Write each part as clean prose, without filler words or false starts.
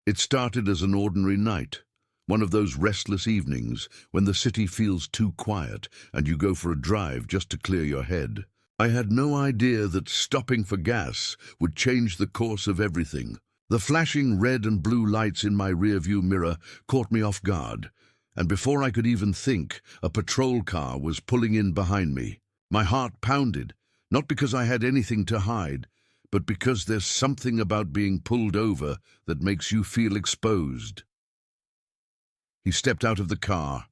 It started as an ordinary night, one of those restless evenings when the city feels too quiet and you go for a drive just to clear your head. I had no idea that stopping for gas would change the course of everything. The flashing red and blue lights in my rearview mirror caught me off guard, and before I could even think, a patrol car was pulling in behind me. My heart pounded, not because I had anything to hide, but because there's something about being pulled over that makes you feel exposed. He stepped out of the car,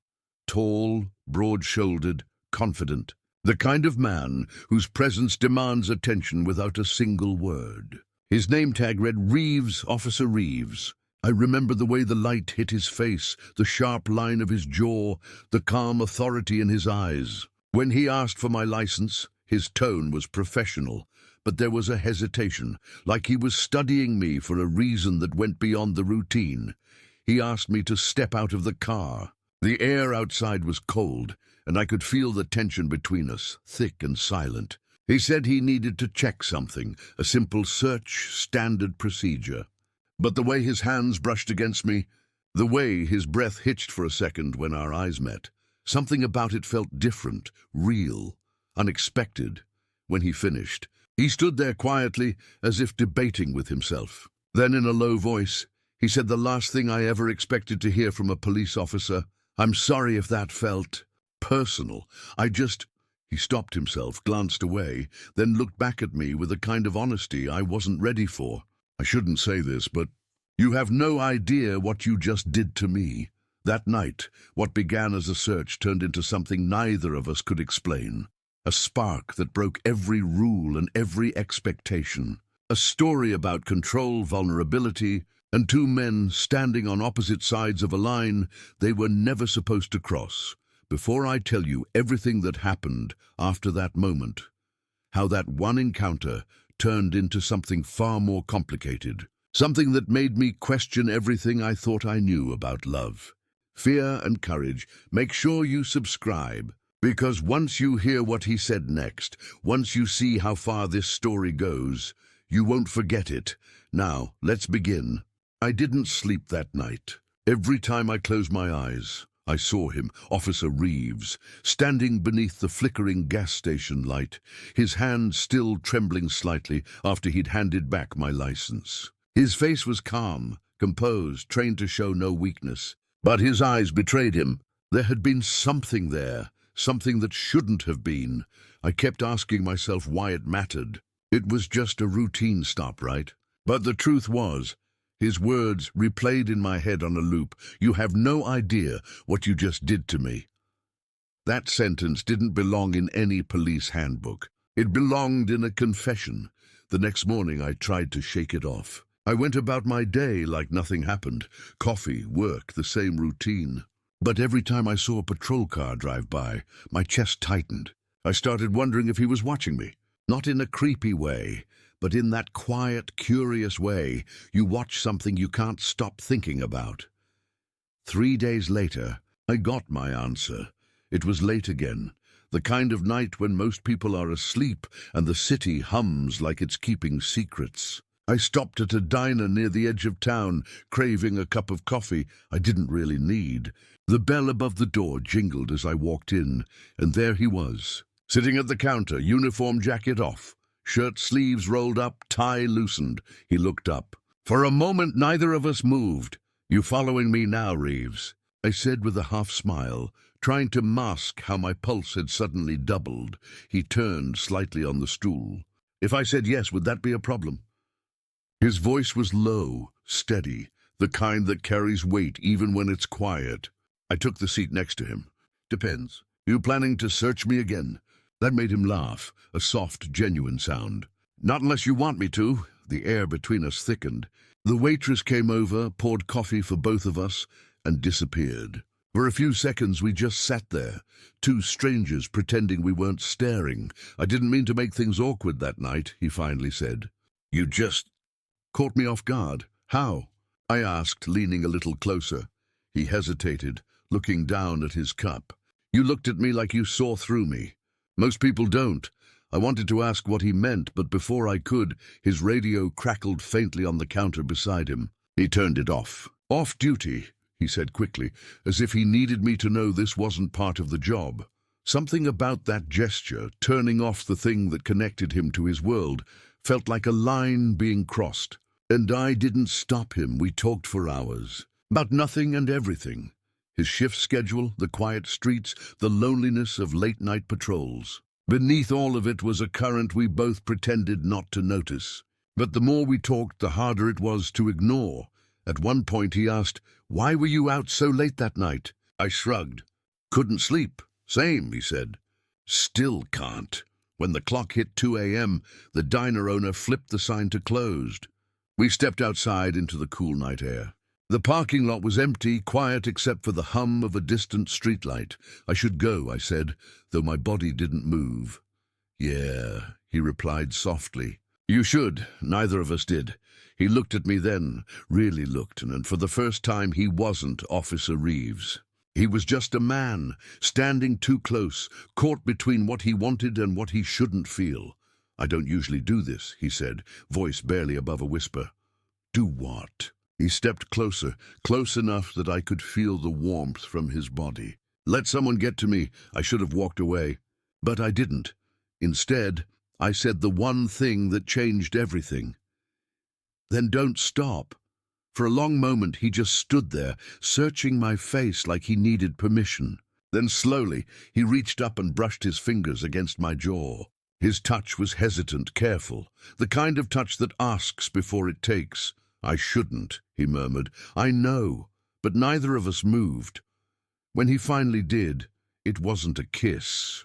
tall, broad-shouldered, confident, the kind of man whose presence demands attention without a single word. His name tag read Reeves, Officer Reeves. I remember the way the light hit his face, the sharp line of his jaw, the calm authority in his eyes. When he asked for my license, his tone was professional, but there was a hesitation, like he was studying me for a reason that went beyond the routine. He asked me to step out of the car. The air outside was cold, and I could feel the tension between us, thick and silent. He said he needed to check something, a simple search, standard procedure. But the way his hands brushed against me, the way his breath hitched for a second when our eyes met, something about it felt different, real, unexpected. When he finished, he stood there quietly, as if debating with himself. Then in a low voice, he said the last thing I ever expected to hear from a police officer. "I'm sorry if that felt personal. He stopped himself, glanced away, then looked back at me with a kind of honesty I wasn't ready for. "I shouldn't say this, but you have no idea what you just did to me." That night, what began as a search turned into something neither of us could explain. A spark that broke every rule and every expectation. A story about control, vulnerability, and two men standing on opposite sides of a line they were never supposed to cross. Before I tell you everything that happened after that moment, how that one encounter turned into something far more complicated, something that made me question everything I thought I knew about love, fear, and courage, make sure you subscribe. Because once you hear what he said next, once you see how far this story goes, you won't forget it. Now, let's begin. I didn't sleep that night. Every time I closed my eyes, I saw him, Officer Reeves, standing beneath the flickering gas station light, his hand still trembling slightly after he'd handed back my license. His face was calm, composed, trained to show no weakness, but his eyes betrayed him. There had been something there. Something that shouldn't have been. I kept asking myself why it mattered. It was just a routine stop, right? But the truth was, his words replayed in my head on a loop. "You have no idea what you just did to me." That sentence didn't belong in any police handbook. It belonged in a confession. The next morning I tried to shake it off. I went about my day like nothing happened. Coffee, work, the same routine. But every time I saw a patrol car drive by, my chest tightened. I started wondering if he was watching me. Not in a creepy way, but in that quiet, curious way you watch something you can't stop thinking about. 3 days later, I got my answer. It was late again, the kind of night when most people are asleep and the city hums like it's keeping secrets. I stopped at a diner near the edge of town, craving a cup of coffee I didn't really need. The bell above the door jingled as I walked in, and there he was, sitting at the counter, uniform jacket off, shirt sleeves rolled up, tie loosened. He looked up. For a moment, neither of us moved. "You following me now, Reeves?" I said with a half smile, trying to mask how my pulse had suddenly doubled. He turned slightly on the stool. "If I said yes, would that be a problem?" His voice was low, steady, the kind that carries weight even when it's quiet. I took the seat next to him. "Depends. You planning to search me again?" That made him laugh, a soft, genuine sound. "Not unless you want me to." The air between us thickened. The waitress came over, poured coffee for both of us, and disappeared. For a few seconds we just sat there, two strangers pretending we weren't staring. "I didn't mean to make things awkward that night," he finally said. "You just caught me off guard." "How?" I asked, leaning a little closer. He hesitated, looking down at his cup. "You looked at me like you saw through me." "Most people don't." I wanted to ask what he meant, but before I could, his radio crackled faintly on the counter beside him. He turned it off. "Off duty," he said quickly, as if he needed me to know this wasn't part of the job. Something about that gesture, turning off the thing that connected him to his world, felt like a line being crossed. And I didn't stop him. We talked for hours. About nothing and everything. His shift schedule, the quiet streets, the loneliness of late-night patrols. Beneath all of it was a current we both pretended not to notice. But the more we talked, the harder it was to ignore. At one point he asked, "Why were you out so late that night?" I shrugged. "Couldn't sleep." "Same," he said. "Still can't." When the clock hit 2 a.m., the diner owner flipped the sign to closed. We stepped outside into the cool night air. The parking lot was empty, quiet except for the hum of a distant streetlight. "I should go," I said, though my body didn't move. "Yeah," he replied softly. "You should." Neither of us did. He looked at me then, really looked, and for the first time he wasn't Officer Reeves. He was just a man, standing too close, caught between what he wanted and what he shouldn't feel. "I don't usually do this," he said, voice barely above a whisper. "Do what?" He stepped closer, close enough that I could feel the warmth from his body. "Let someone get to me." I should have walked away, but I didn't. Instead, I said the one thing that changed everything. "Then don't stop." For a long moment he just stood there, searching my face like he needed permission. Then slowly he reached up and brushed his fingers against my jaw. His touch was hesitant, careful, the kind of touch that asks before it takes. "I shouldn't," he murmured. "I know." But neither of us moved. When he finally did, it wasn't a kiss.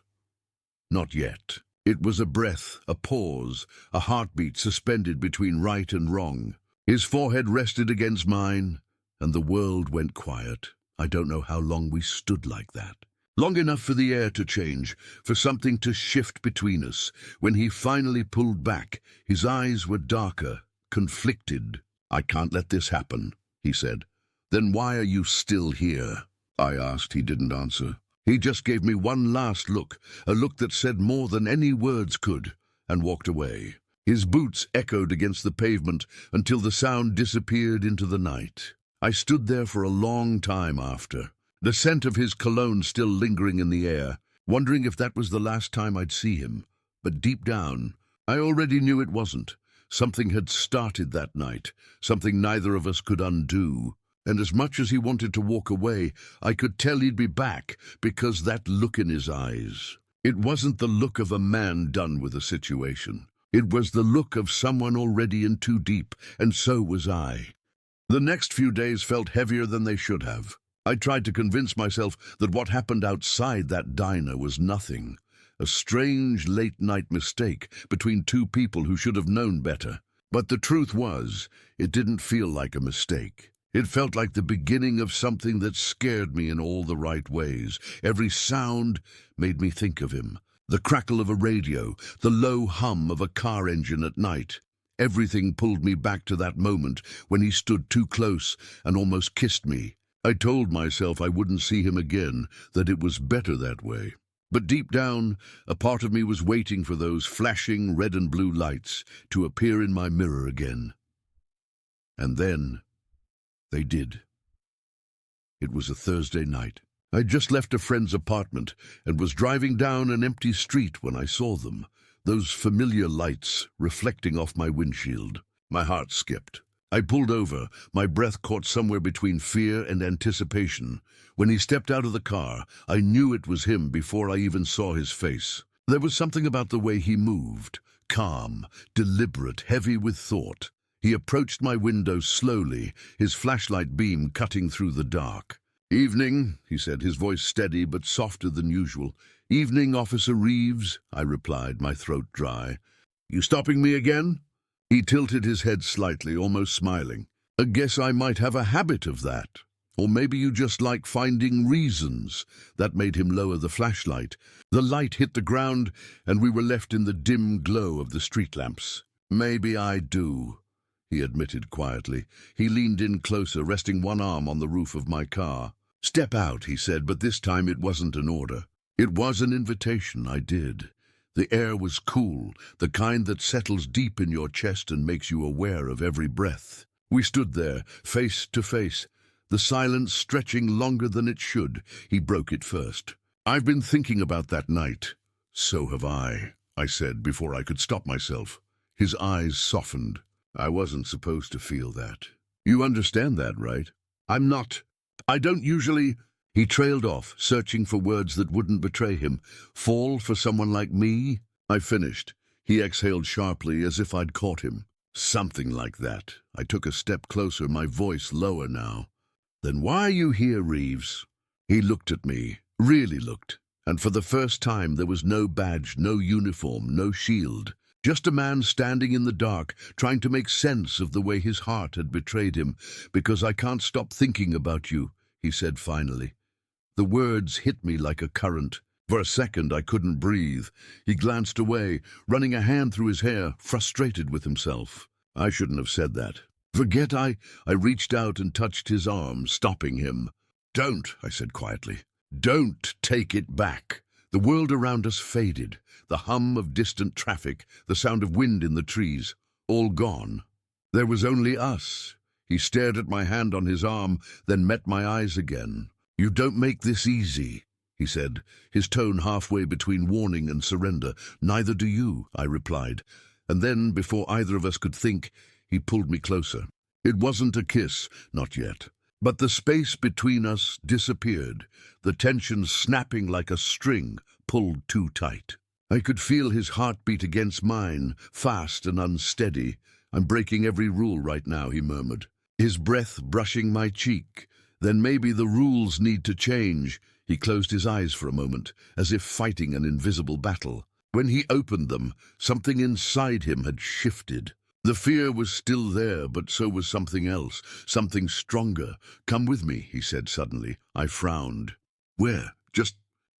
Not yet. It was a breath, a pause, a heartbeat suspended between right and wrong. His forehead rested against mine, and the world went quiet. I don't know how long we stood like that. Long enough for the air to change, for something to shift between us. When he finally pulled back, his eyes were darker, conflicted. "I can't let this happen," he said. "Then why are you still here?" I asked. He didn't answer. He just gave me one last look, a look that said more than any words could, and walked away. His boots echoed against the pavement until the sound disappeared into the night. I stood there for a long time after, the scent of his cologne still lingering in the air, wondering if that was the last time I'd see him. But deep down, I already knew it wasn't. Something had started that night, something neither of us could undo. And as much as he wanted to walk away, I could tell he'd be back, because that look in his eyes. It wasn't the look of a man done with a situation. It was the look of someone already in too deep, and so was I. The next few days felt heavier than they should have. I tried to convince myself that what happened outside that diner was nothing. A strange late-night mistake between two people who should have known better. But the truth was, it didn't feel like a mistake. It felt like the beginning of something that scared me in all the right ways. Every sound made me think of him. The crackle of a radio, the low hum of a car engine at night. Everything pulled me back to that moment when he stood too close and almost kissed me. I told myself I wouldn't see him again, that it was better that way. But deep down, a part of me was waiting for those flashing red and blue lights to appear in my mirror again. And then they did. It was a Thursday night. I'd just left a friend's apartment and was driving down an empty street when I saw them, those familiar lights reflecting off my windshield. My heart skipped. I pulled over, my breath caught somewhere between fear and anticipation. When he stepped out of the car, I knew it was him before I even saw his face. There was something about the way he moved, calm, deliberate, heavy with thought. He approached my window slowly, his flashlight beam cutting through the dark. "Evening," he said, his voice steady but softer than usual. "Evening, Officer Reeves," I replied, my throat dry. "You stopping me again?" He tilted his head slightly, almost smiling. "I guess I might have a habit of that. Or maybe you just like finding reasons." That made him lower the flashlight. The light hit the ground, and we were left in the dim glow of the street lamps. "Maybe I do," he admitted quietly. He leaned in closer, resting one arm on the roof of my car. "Step out," he said, but this time it wasn't an order. It was an invitation. I did. The air was cool, the kind that settles deep in your chest and makes you aware of every breath. We stood there, face to face, the silence stretching longer than it should. He broke it first. "I've been thinking about that night." "So have I said before I could stop myself. His eyes softened. "I wasn't supposed to feel that. You understand that, right? I don't usually—" He trailed off, searching for words that wouldn't betray him. "Fall for someone like me?" I finished. He exhaled sharply, as if I'd caught him. "Something like that." I took a step closer, my voice lower now. "Then why are you here, Reeves?" He looked at me, really looked, and for the first time there was no badge, no uniform, no shield. Just a man standing in the dark, trying to make sense of the way his heart had betrayed him. "Because I can't stop thinking about you," he said finally. The words hit me like a current. For a second I couldn't breathe. He glanced away, running a hand through his hair, frustrated with himself. I shouldn't have said that. I reached out and touched his arm, stopping him. "Don't," I said quietly. "Don't take it back." The world around us faded. The hum of distant traffic, the sound of wind in the trees, all gone. There was only us. He stared at my hand on his arm, then met my eyes again. "You don't make this easy," he said, his tone halfway between warning and surrender. "Neither do you," I replied. And then, before either of us could think, he pulled me closer. It wasn't a kiss, not yet. But the space between us disappeared, the tension snapping like a string pulled too tight. I could feel his heartbeat against mine, fast and unsteady. "I'm breaking every rule right now," he murmured, his breath brushing my cheek. "Then maybe the rules need to change." He closed his eyes for a moment, as if fighting an invisible battle. When he opened them, something inside him had shifted. The fear was still there, but so was something else, something stronger. "Come with me," he said suddenly. I frowned. "Where?" "Just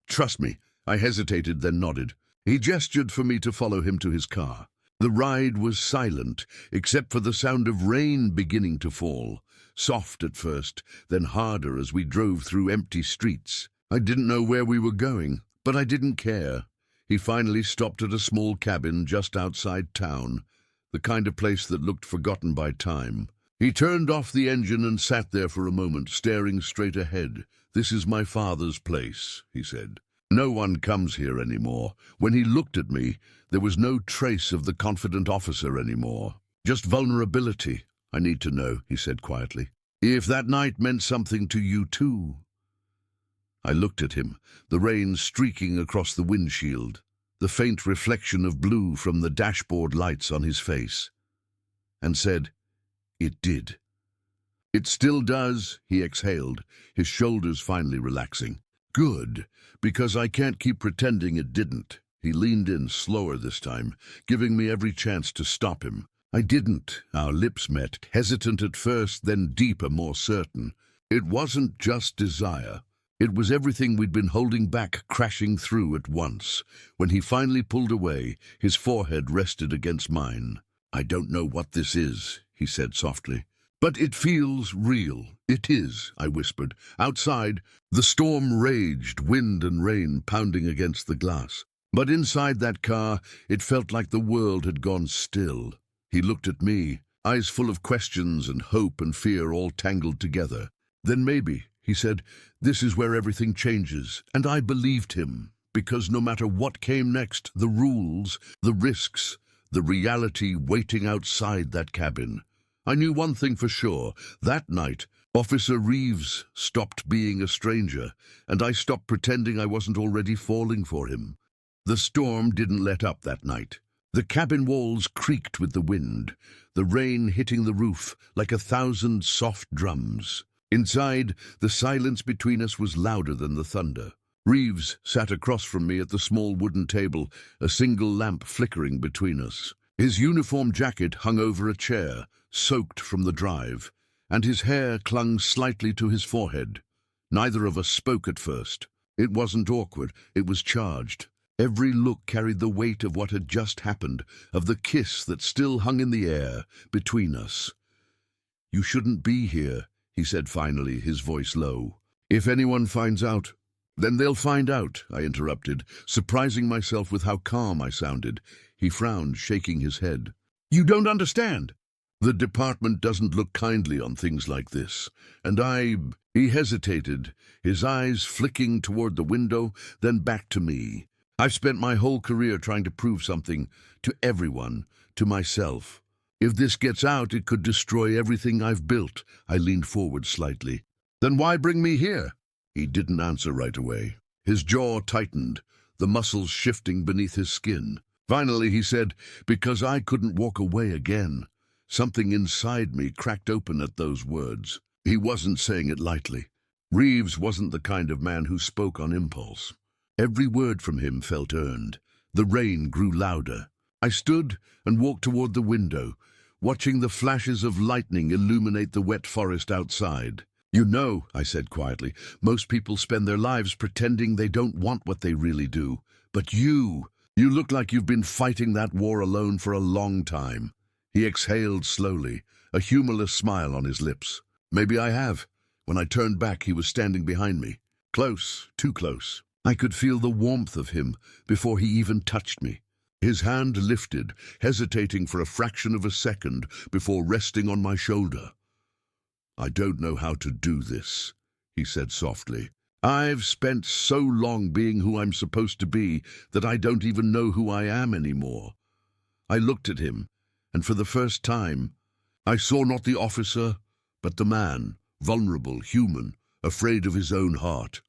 trust me." I hesitated, then nodded. He gestured for me to follow him to his car. The ride was silent, except for the sound of rain beginning to fall. Soft at first, then harder as we drove through empty streets. I didn't know where we were going, but I didn't care. He finally stopped at a small cabin just outside town, the kind of place that looked forgotten by time. He turned off the engine and sat there for a moment, staring straight ahead. "This is my father's place," he said. "No one comes here anymore." When he looked at me, there was no trace of the confident officer anymore. "Just vulnerability. I need to know," he said quietly. "If that night meant something to you too." I looked at him, the rain streaking across the windshield, the faint reflection of blue from the dashboard lights on his face, and said, "It did." "It still does," he exhaled, his shoulders finally relaxing. "Good, because I can't keep pretending it didn't." He leaned in, slower this time, giving me every chance to stop him. I didn't. Our lips met, hesitant at first, then deeper, more certain. It wasn't just desire. It was everything we'd been holding back crashing through at once. When he finally pulled away, his forehead rested against mine. "I don't know what this is," he said softly. "But it feels real." "It is," I whispered. Outside, the storm raged, wind and rain pounding against the glass. But inside that car, it felt like the world had gone still. He looked at me, eyes full of questions and hope and fear all tangled together. "Then maybe," he said, "this is where everything changes." And I believed him, because no matter what came next, the rules, the risks, the reality waiting outside that cabin, I knew one thing for sure. That night, Officer Reeves stopped being a stranger, and I stopped pretending I wasn't already falling for him. The storm didn't let up that night. The cabin walls creaked with the wind, the rain hitting the roof like 1,000 soft drums. Inside, the silence between us was louder than the thunder. Reeves sat across from me at the small wooden table, a single lamp flickering between us. His uniform jacket hung over a chair, soaked from the drive, and his hair clung slightly to his forehead. Neither of us spoke at first. It wasn't awkward, it was charged. Every look carried the weight of what had just happened, of the kiss that still hung in the air between us. "You shouldn't be here," he said finally, his voice low. "If anyone finds out, then they'll find out," I interrupted, surprising myself with how calm I sounded. He frowned, shaking his head. "You don't understand." The department doesn't look kindly on things like this. And He hesitated, his eyes flicking toward the window, then back to me. I've spent my whole career trying to prove something to everyone, to myself. If this gets out, it could destroy everything I've built. I leaned forward slightly. Then why bring me here? He didn't answer right away. His jaw tightened, the muscles shifting beneath his skin. Finally, he said, because I couldn't walk away again. Something inside me cracked open at those words. He wasn't saying it lightly. Reeves wasn't the kind of man who spoke on impulse. Every word from him felt earned. The rain grew louder. I stood and walked toward the window, watching the flashes of lightning illuminate the wet forest outside. You know, I said quietly, most people spend their lives pretending they don't want what they really do. But you look like you've been fighting that war alone for a long time. He exhaled slowly, a humorless smile on his lips. Maybe I have. When I turned back, he was standing behind me. Close, too close. I could feel the warmth of him before he even touched me. His hand lifted, hesitating for a fraction of a second before resting on my shoulder. I don't know how to do this, he said softly. I've spent so long being who I'm supposed to be that I don't even know who I am anymore. I looked at him, and for the first time, I saw not the officer, but the man, vulnerable, human, afraid of his own heart.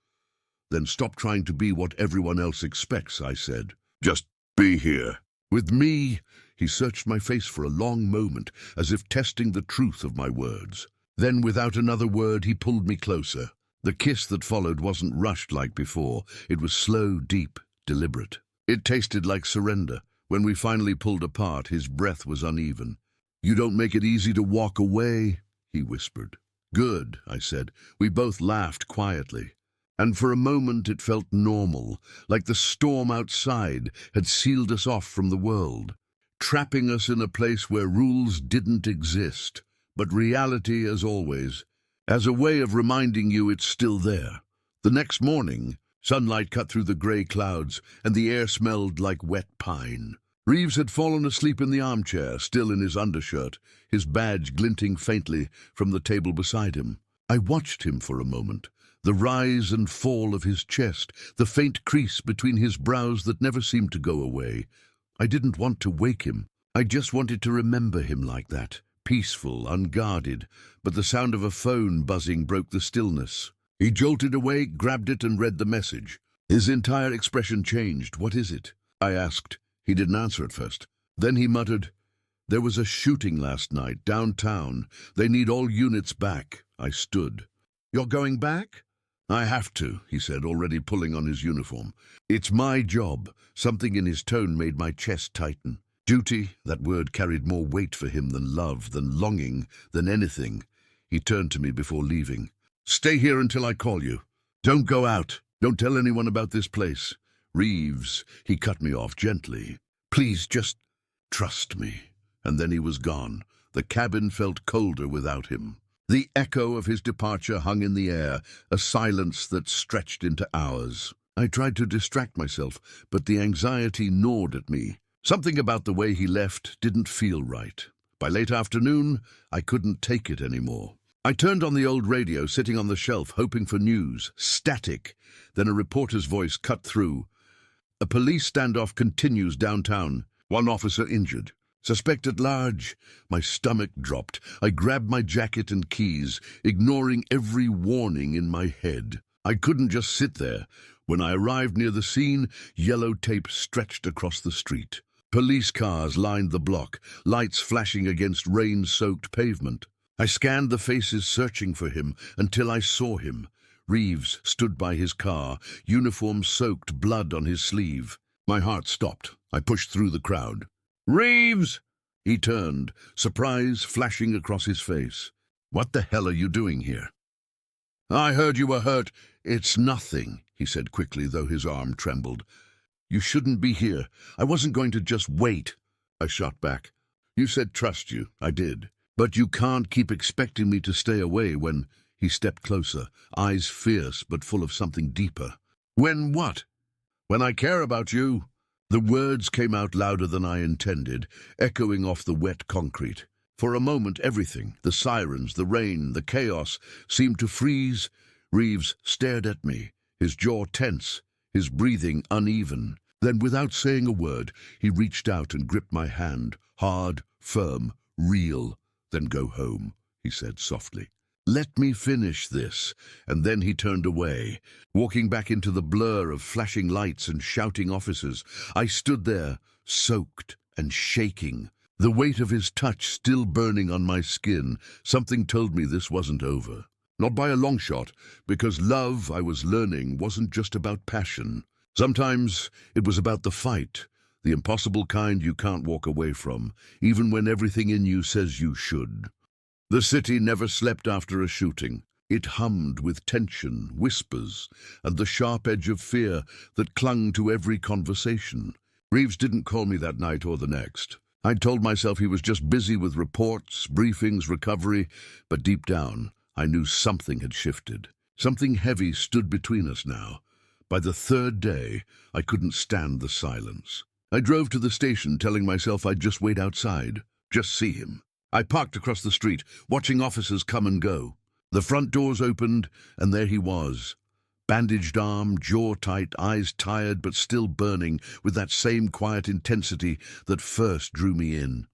Then stop trying to be what everyone else expects, I said. Just be here. With me, he searched my face for a long moment, as if testing the truth of my words. Then, without another word, he pulled me closer. The kiss that followed wasn't rushed like before. It was slow, deep, deliberate. It tasted like surrender. When we finally pulled apart, his breath was uneven. You don't make it easy to walk away, he whispered. Good, I said. We both laughed quietly. And for a moment it felt normal, like the storm outside had sealed us off from the world, trapping us in a place where rules didn't exist, but reality, as always, as a way of reminding you it's still there. The next morning, sunlight cut through the grey clouds, and the air smelled like wet pine. Reeves had fallen asleep in the armchair, still in his undershirt, his badge glinting faintly from the table beside him. I watched him for a moment, the rise and fall of his chest, the faint crease between his brows that never seemed to go away. I didn't want to wake him. I just wanted to remember him like that, peaceful, unguarded, but the sound of a phone buzzing broke the stillness. He jolted awake, grabbed it, and read the message. His entire expression changed. What is it? I asked. He didn't answer at first. Then he muttered, There was a shooting last night, downtown. They need all units back. I stood. You're going back? I have to, he said, already pulling on his uniform. It's my job. Something in his tone made my chest tighten. Duty, that word carried more weight for him than love, than longing, than anything. He turned to me before leaving. Stay here until I call you. Don't go out. Don't tell anyone about this place. Reeves, he cut me off gently. Please, just trust me. And then he was gone. The cabin felt colder without him. The echo of his departure hung in the air, a silence that stretched into hours. I tried to distract myself, but the anxiety gnawed at me. Something about the way he left didn't feel right. By late afternoon, I couldn't take it anymore. I turned on the old radio sitting on the shelf, hoping for news. Static. Then a reporter's voice cut through. A police standoff continues downtown. One officer injured. Suspect at large. My stomach dropped. I grabbed my jacket and keys, ignoring every warning in my head. I couldn't just sit there. When I arrived near the scene, yellow tape stretched across the street. Police cars lined the block, lights flashing against rain-soaked pavement. I scanned the faces, searching for him, until I saw him. Reeves stood by his car, uniform soaked, blood on his sleeve. My heart stopped. I pushed through the crowd. Reeves! He turned, surprise flashing across his face. What the hell are you doing here? I heard you were hurt. It's nothing, he said quickly, though his arm trembled. You shouldn't be here. I wasn't going to just wait. I shot back. You said trust you. I did. But you can't keep expecting me to stay away when... He stepped closer, eyes fierce but full of something deeper. When what? When I care about you. The words came out louder than I intended, echoing off the wet concrete. For a moment, everything, the sirens, the rain, the chaos, seemed to freeze. Reeves stared at me, his jaw tense, his breathing uneven. Then, without saying a word, he reached out and gripped my hand, hard, firm, real. "Then go home," he said softly. "Let me finish this." And then he turned away, walking back into the blur of flashing lights and shouting officers. I stood there, soaked and shaking, the weight of his touch still burning on my skin. Something told me this wasn't over. Not by a long shot, because love, I was learning, wasn't just about passion. Sometimes it was about the fight, the impossible kind you can't walk away from, even when everything in you says you should. The city never slept after a shooting. It hummed with tension, whispers, and the sharp edge of fear that clung to every conversation. Reeves didn't call me that night or the next. I'd told myself he was just busy with reports, briefings, recovery, but deep down, I knew something had shifted. Something heavy stood between us now. By the third day, I couldn't stand the silence. I drove to the station telling myself I'd just wait outside, just see him. I parked across the street, watching officers come and go. The front doors opened, and there he was. Bandaged arm, jaw tight, eyes tired but still burning with that same quiet intensity that first drew me in.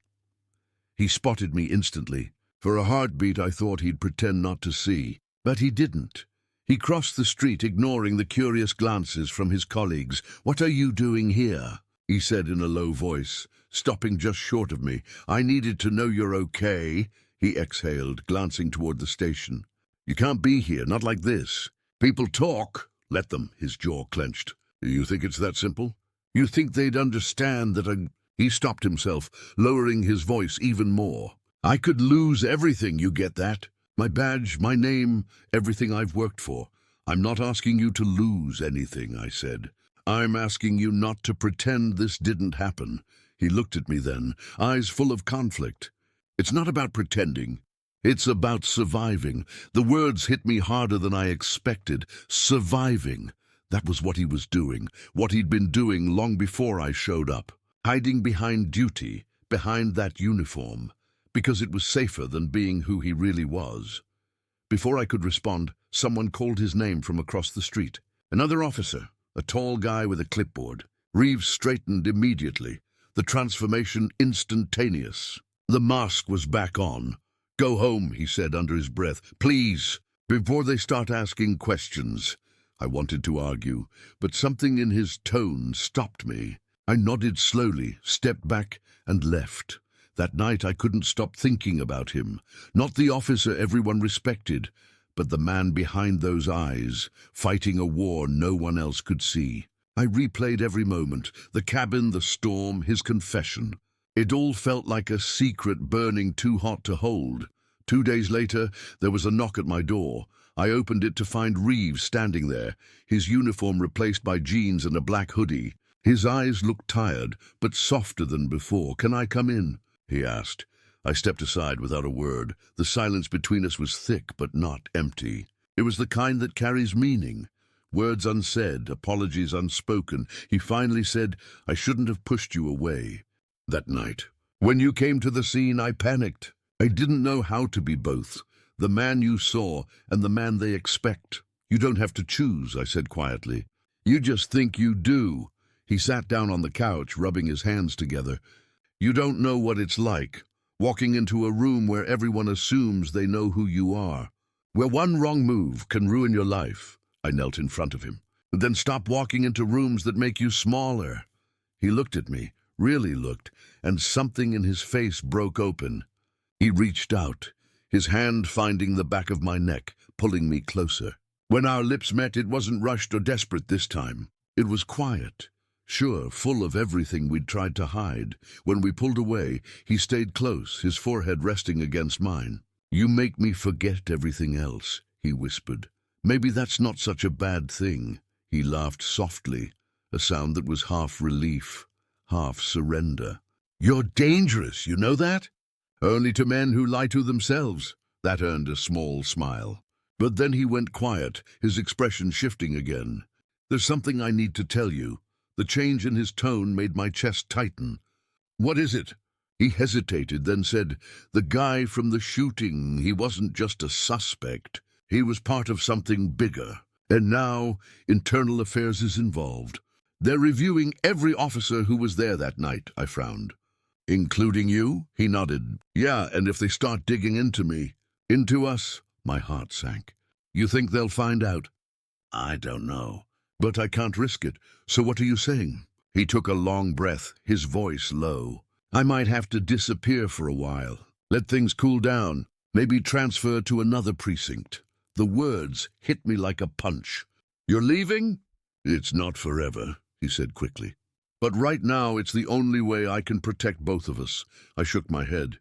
He spotted me instantly. For a heartbeat, I thought he'd pretend not to see. But he didn't. He crossed the street, ignoring the curious glances from his colleagues. "What are you doing here?" he said in a low voice, stopping just short of me. "I needed to know you're okay," he exhaled, glancing toward the station. "You can't be here, not like this. People talk. Let them," his jaw clenched. "You think it's that simple? You think they'd understand that He stopped himself, lowering his voice even more. "I could lose everything, you get that? My badge, my name, everything I've worked for. I'm not asking you to lose anything," I said. "I'm asking you not to pretend this didn't happen." He looked at me then, eyes full of conflict. "It's not about pretending. It's about surviving." The words hit me harder than I expected. Surviving. That was what he was doing, what he'd been doing long before I showed up. Hiding behind duty, behind that uniform, because it was safer than being who he really was. Before I could respond, someone called his name from across the street. Another officer, a tall guy with a clipboard. Reeves straightened immediately, the transformation instantaneous. The mask was back on. "Go home," he said under his breath. "Please, before they start asking questions." I wanted to argue, but something in his tone stopped me. I nodded slowly, stepped back, and left. That night I couldn't stop thinking about him. Not the officer everyone respected, but the man behind those eyes, fighting a war no one else could see. I replayed every moment, the cabin, the storm, his confession. It all felt like a secret burning too hot to hold. 2 days later, there was a knock at my door. I opened it to find Reeves standing there, his uniform replaced by jeans and a black hoodie. His eyes looked tired, but softer than before. "Can I come in?" he asked. I stepped aside without a word. The silence between us was thick, but not empty. It was the kind that carries meaning. Words unsaid, apologies unspoken. He finally said, "I shouldn't have pushed you away." That night, when you came to the scene, I panicked. I didn't know how to be both, the man you saw and the man they expect. "You don't have to choose," I said quietly. "You just think you do." He sat down on the couch, rubbing his hands together. "You don't know what it's like, walking into a room where everyone assumes they know who you are, where one wrong move can ruin your life." I knelt in front of him. "Then stop walking into rooms that make you smaller." He looked at me, really looked, and something in his face broke open. He reached out, his hand finding the back of my neck, pulling me closer. When our lips met, it wasn't rushed or desperate this time. It was quiet. Sure, full of everything we'd tried to hide. When we pulled away, he stayed close, his forehead resting against mine. "You make me forget everything else," he whispered. "Maybe that's not such a bad thing." He laughed softly, a sound that was half relief, half surrender. "You're dangerous, you know that?" "Only to men who lie to themselves." That earned a small smile. But then he went quiet, his expression shifting again. "There's something I need to tell you." The change in his tone made my chest tighten. "What is it?" He hesitated, then said, "The guy from the shooting, he wasn't just a suspect. He was part of something bigger. And now, internal affairs is involved. They're reviewing every officer who was there that night," I frowned. "Including you?" He nodded. "Yeah, and if they start digging into me." "Into us?" My heart sank. "You think they'll find out?" "I don't know. But I can't risk it. So what are you saying?" He took a long breath, his voice low. "I might have to disappear for a while. Let things cool down. Maybe transfer to another precinct." The words hit me like a punch. "You're leaving?" "It's not forever," he said quickly. "But right now it's the only way I can protect both of us." I shook my head.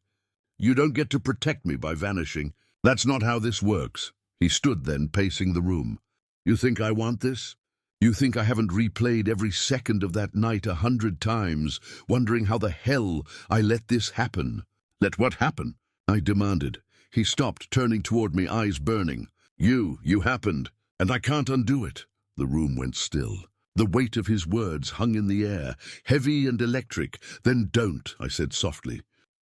"You don't get to protect me by vanishing. That's not how this works." He stood then, pacing the room. "You think I want this? You think I haven't replayed every second of that night 100 times, wondering how the hell I let this happen?" "Let what happen?" I demanded. He stopped, turning toward me, eyes burning. You happened, and I can't undo it." The room went still. The weight of his words hung in the air, heavy and electric. "Then don't," I said softly.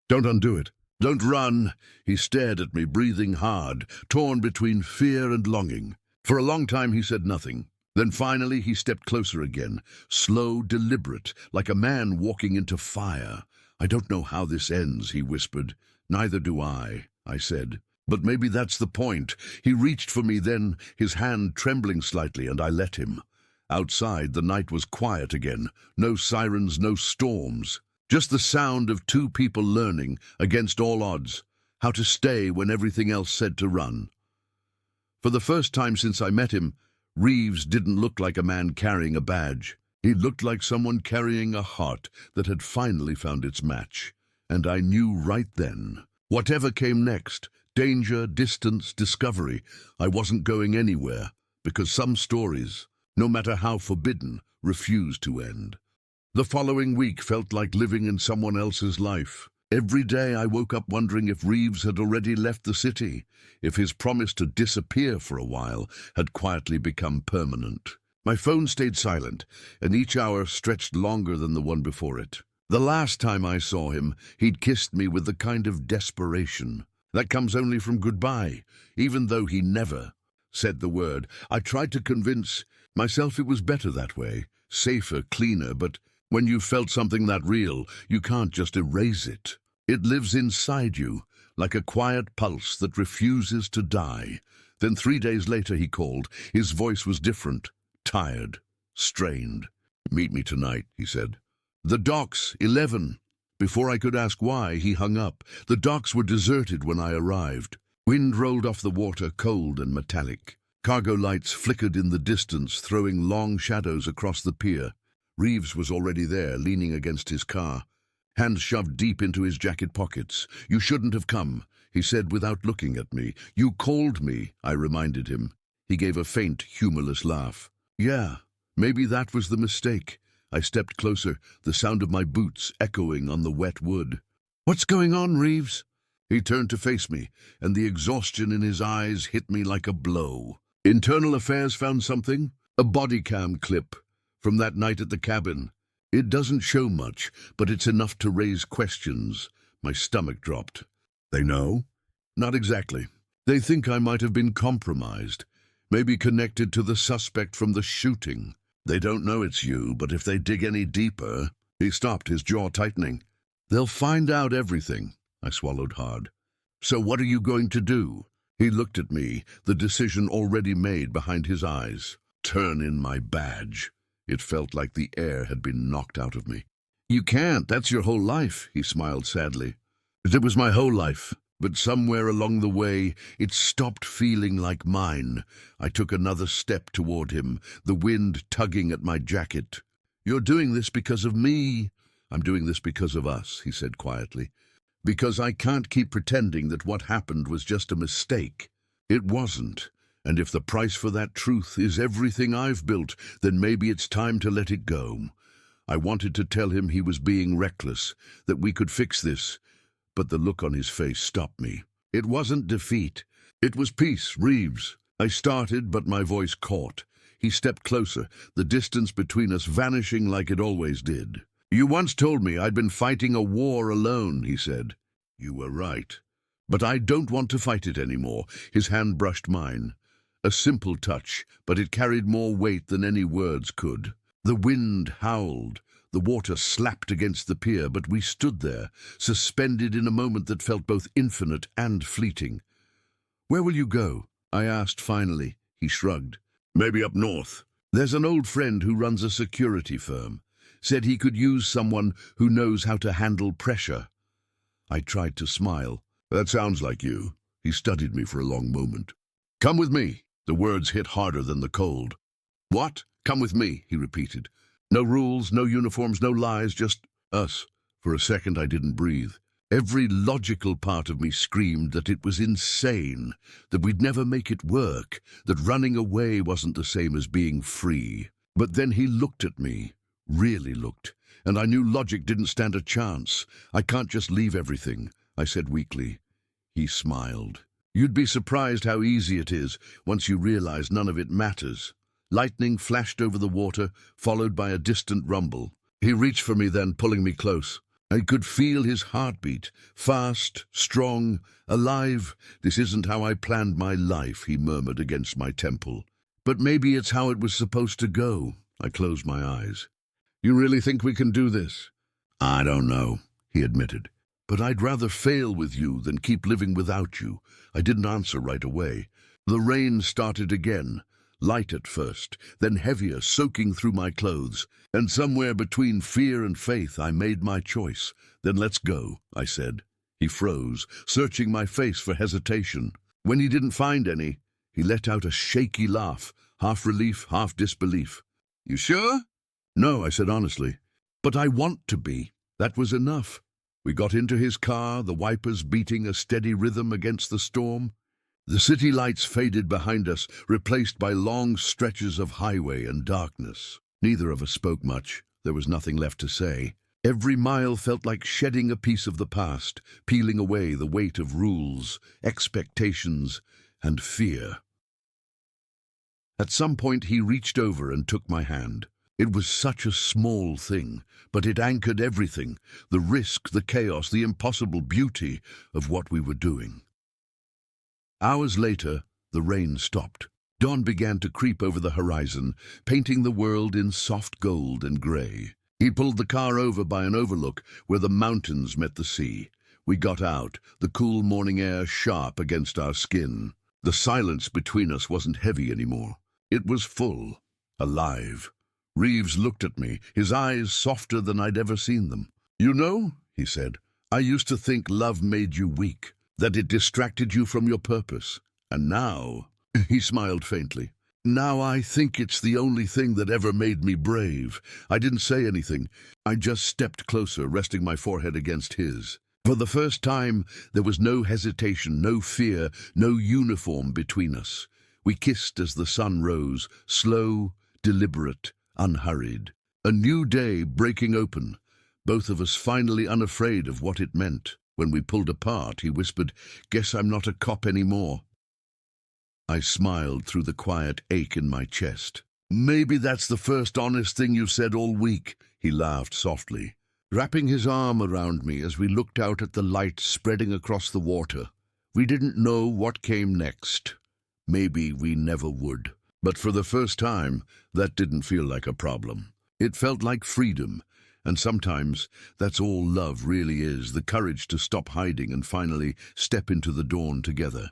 "Don't undo it. Don't run." He stared at me, breathing hard, torn between fear and longing. For a long time he said nothing. Then finally he stepped closer again, slow, deliberate, like a man walking into fire. "I don't know how this ends," he whispered. "Neither do I said. "But maybe that's the point." He reached for me then, his hand trembling slightly, and I let him. Outside, the night was quiet again. No sirens, no storms. Just the sound of two people learning, against all odds, how to stay when everything else said to run. For the first time since I met him, Reeves didn't look like a man carrying a badge. He looked like someone carrying a heart that had finally found its match. And I knew right then, whatever came next, danger, distance, discovery, I wasn't going anywhere, because some stories, no matter how forbidden, refuse to end. The following week felt like living in someone else's life. Every day I woke up wondering if Reeves had already left the city, if his promise to disappear for a while had quietly become permanent. My phone stayed silent, and each hour stretched longer than the one before it. The last time I saw him, he'd kissed me with the kind of desperation that comes only from goodbye, even though he never said the word. I tried to convince myself it was better that way, safer, cleaner, but when you felt something that real, you can't just erase it. It lives inside you, like a quiet pulse that refuses to die. Then 3 days later he called. His voice was different, tired, strained. "Meet me tonight," he said. "The docks, 11. Before I could ask why, he hung up. The docks were deserted when I arrived. Wind rolled off the water, cold and metallic. Cargo lights flickered in the distance, throwing long shadows across the pier. Reeves was already there, leaning against his car, hands shoved deep into his jacket pockets. "You shouldn't have come," he said without looking at me. "You called me," I reminded him. He gave a faint, humorless laugh. "Yeah, maybe that was the mistake." I stepped closer, the sound of my boots echoing on the wet wood. "What's going on, Reeves?" He turned to face me, and the exhaustion in his eyes hit me like a blow. "Internal Affairs found something? A body cam clip from that night at the cabin. It doesn't show much, but it's enough to raise questions." My stomach dropped. "They know?" "Not exactly. They think I might have been compromised, maybe connected to the suspect from the shooting. They don't know it's you, but if they dig any deeper—" He stopped, his jaw tightening. "They'll find out everything." I swallowed hard. "So what are you going to do?" He looked at me, the decision already made behind his eyes. "Turn in my badge." It felt like the air had been knocked out of me. "You can't, that's your whole life," he smiled sadly. "It was my whole life, but somewhere along the way, it stopped feeling like mine." I took another step toward him, the wind tugging at my jacket. "You're doing this because of me." "I'm doing this because of us," he said quietly. "Because I can't keep pretending that what happened was just a mistake. It wasn't. And if the price for that truth is everything I've built, then maybe it's time to let it go." I wanted to tell him he was being reckless, that we could fix this, but the look on his face stopped me. It wasn't defeat. It was peace, Reeves. I started, but my voice caught. He stepped closer, the distance between us vanishing like it always did. You once told me I'd been fighting a war alone, he said. You were right. But I don't want to fight it anymore. His hand brushed mine. A simple touch, but it carried more weight than any words could. The wind howled. The water slapped against the pier, but we stood there, suspended in a moment that felt both infinite and fleeting. Where will you go? I asked finally. He shrugged. Maybe up north. There's an old friend who runs a security firm. Said he could use someone who knows how to handle pressure. I tried to smile. That sounds like you. He studied me for a long moment. Come with me. The words hit harder than the cold. What? Come with me, he repeated. No rules, no uniforms, no lies, just us. For a second I didn't breathe. Every logical part of me screamed that it was insane, that we'd never make it work, that running away wasn't the same as being free. But then he looked at me, really looked, and I knew logic didn't stand a chance. I can't just leave everything, I said weakly. He smiled. You'd be surprised how easy it is once you realize none of it matters. Lightning flashed over the water, followed by a distant rumble. He reached for me then, pulling me close. I could feel his heartbeat, fast, strong, alive. This isn't how I planned my life, he murmured against my temple. But maybe it's how it was supposed to go. I closed my eyes. You really think we can do this? I don't know, he admitted. But I'd rather fail with you than keep living without you. I didn't answer right away. The rain started again. Light at first, then heavier, soaking through my clothes. And somewhere between fear and faith, I made my choice. Then let's go, I said. He froze, searching my face for hesitation. When he didn't find any, he let out a shaky laugh, half relief, half disbelief. You sure? No, I said honestly. But I want to be. That was enough. We got into his car, the wipers beating a steady rhythm against the storm. The city lights faded behind us, replaced by long stretches of highway and darkness. Neither of us spoke much. There was nothing left to say. Every mile felt like shedding a piece of the past, peeling away the weight of rules, expectations, and fear. At some point he reached over and took my hand. It was such a small thing, but it anchored everything, the risk, the chaos, the impossible beauty of what we were doing. Hours later, the rain stopped. Dawn began to creep over the horizon, painting the world in soft gold and grey. He pulled the car over by an overlook where the mountains met the sea. We got out, the cool morning air sharp against our skin. The silence between us wasn't heavy anymore. It was full, alive. Reeves looked at me, his eyes softer than I'd ever seen them. You know, he said, I used to think love made you weak, that it distracted you from your purpose. And now, he smiled faintly, now I think it's the only thing that ever made me brave. I didn't say anything. I just stepped closer, resting my forehead against his. For the first time, there was no hesitation, no fear, no uniform between us. We kissed as the sun rose, slow, deliberate, unhurried. A new day breaking open, both of us finally unafraid of what it meant. When we pulled apart, he whispered, "Guess I'm not a cop anymore." I smiled through the quiet ache in my chest. "Maybe that's the first honest thing you've said all week," he laughed softly, wrapping his arm around me as we looked out at the light spreading across the water. We didn't know what came next. Maybe we never would. But for the first time, that didn't feel like a problem. It felt like freedom, and sometimes that's all love really is, the courage to stop hiding and finally step into the dawn together.